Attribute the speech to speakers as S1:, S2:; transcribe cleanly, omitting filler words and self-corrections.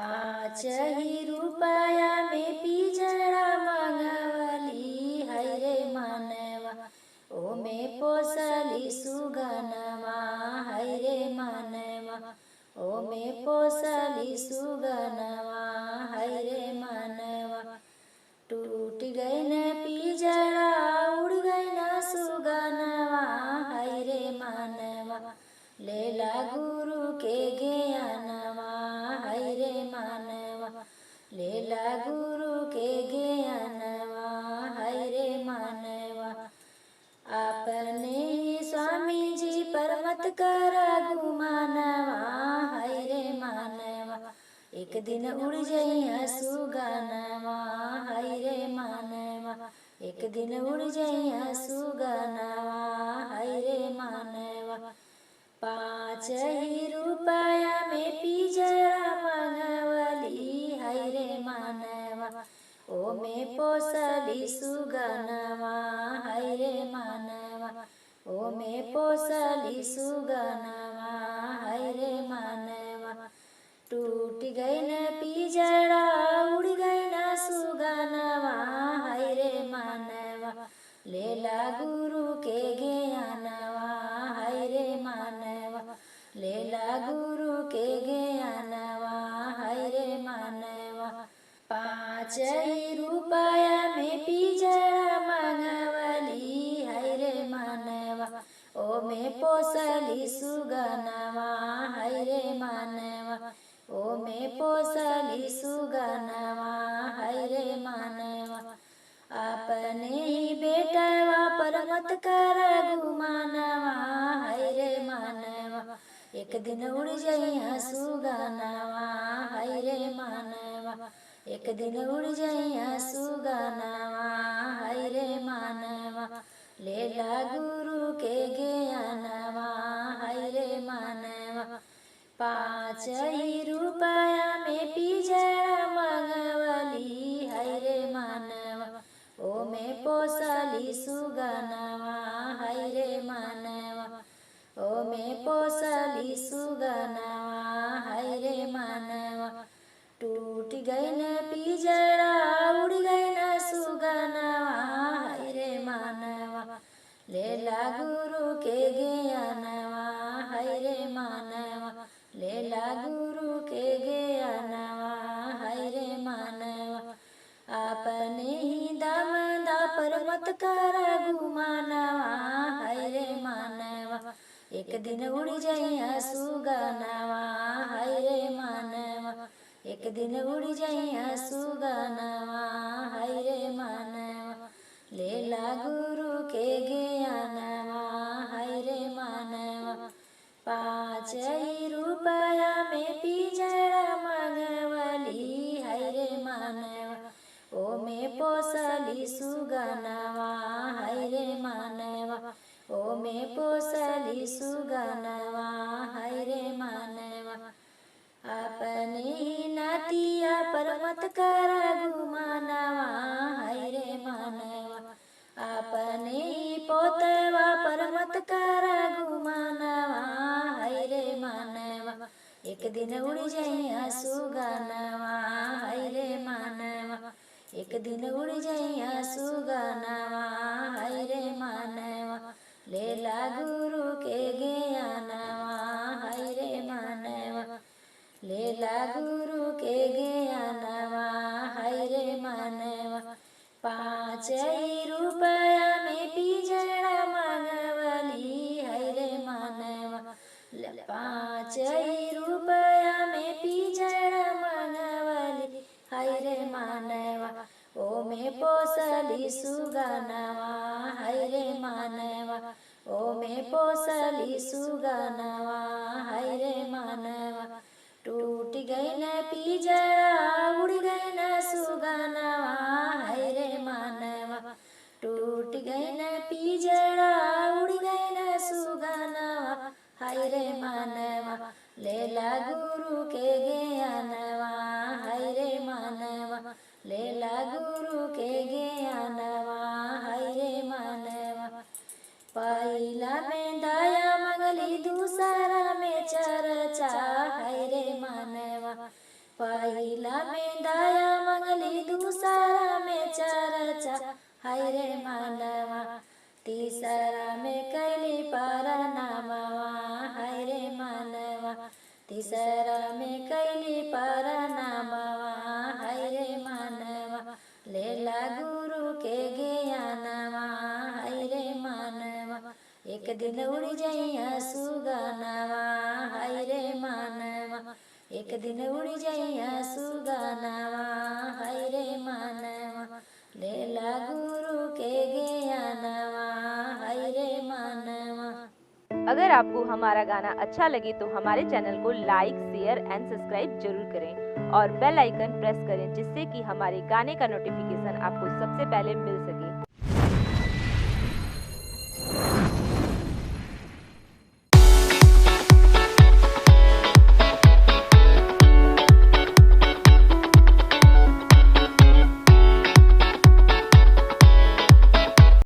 S1: पाँच ही रुपया में पिजड़ा मंगवली है रे मनवा, ओमे पोसली सुगनवा है रे मनवा, ओमे पोसली सुगनवा है रे मनवा। टूट गई न पिजड़ा उड़ गई न सुगनवा है रे मनवा, लेला गुरु के ज्ञानवा है रे मनवा, लेला गुरु के ज्ञानवा है रे मनवा। अपने ही स्वामी जी पर मत कर गुमानवा है रे मनवा, एक दिन उड़ जइया सुगनवा है रे मनवा, एक दिन उड़ जइया सुगनवा है रे मनवा। पाँच ही रुपया में पिजड़ा मंगवली है रे मनवा, ओमे पोसली सुगनवा है रे मनवा, ओमे पोसली सुगनवा है रे मनवा। टूट गई न पिजड़ा उड़ गई न सुगनवा है रे मनवा, लेला गुरु के ज्ञानवा है रे मनवा, लेला गुरु के ज्ञानवा है रे मनवा। पाँच ही रुपया में पिजड़ा मंगवली है रे मनवा, ओमे पोसली सुगनवा है रे मनवा, ओमे पोसली सुगनवा है रे मनवा। अपने ही बेटवा पर मत कर गुमानवा है रे मनवा, एक दिन उड़ जइया सुगनवा है रे मनवा, एक दिन उड़ जइया सुगनवा है रे मनवा, लेला गुरु के ज्ञानवा है रे मनवा। पाँच ही रुपया में पिजड़ा मंगवली है रे मनवा, ओमे पोसली सुगनवा है रे मनवा, ओमे पोसली सुगनवा है रे मनवा। टूट गई न पिजड़ा उड़ गई न सुगनवा है रे मनवा, लेला गुरु के ज्ञानवा है रे मनवा, लेला गुरु के ज्ञानवा है रे मनवा। अपने ही दम पर मत कर गुमानवा है रे मनवा, एक दिन उड़ जइया सुगनवा है रे मनवा, एक दिन उड़ जइया सुगनवा है रे मनवा, लेला गुरु के ज्ञानवा है रे मनवा। पाँच ही रुपया में पिजड़ा मंगवली है रे मनवा, ओमे पोसली सुगनवा है रे मनवा, ओमे पोसली सुगनवा है रे मनवा। अपने ही नातिया पर मत कर गुमानवा है रे मनवा, अपने ही पोतवा पर मत कर गुमानवा है रे मनवा, एक दिन उड़ जइया सुगनवा है रे मनवा, एक दिन उड़ जइया सुगनवा है रे मनवा, लेला गुरु के ज्ञानवा है रे मनवा, लेला गुरु के ज्ञानवा है रे मनवा। पाँच ही रुपया में पिजड़ा मंगवली है रे मनवा, पाँच ही रुपया में पिजड़ा मंगवली है रे मनवा, ओमे पोसली सुगनवा है रे मनवा, ओमे पोसली सुगनवा है रे मनवा। टूट गई न पिजड़ा उड़ गई न सुगनवा है रे मनवा, टूट गई न पिजड़ा उड़ गई न सुगनवा है रे मनवा, लेला गुरु के ज्ञानवा है रे मनवा, लेला गुरु के ज्ञानवा है रे मनवा। पहिला में दया मंगली दूसरा में चर्चा है रे मनवा, पहिला में दया मंगली दूसरा में चर्चा हाय रे मानवा तीसरा में कैली परनामवा हाय रे मानवा तीसरा में कैली परनामवा हाय रे मानवा लेला गुरु के ज्ञानवा हाय रे मानवा एक दिन उड़ जइया सुगनवा हाय रे मानवा एक दिन उड़ जइया सुगनवा हाय रे मानवा लेला गुरु के ज्ञानवा हाय रे मानवा।
S2: अगर आपको हमारा गाना अच्छा लगे तो हमारे चैनल को लाइक, शेयर एंड सब्सक्राइब जरूर करें और बेल आइकन प्रेस करें जिससे कि हमारे गाने का नोटिफिकेशन आपको सबसे पहले मिल सके।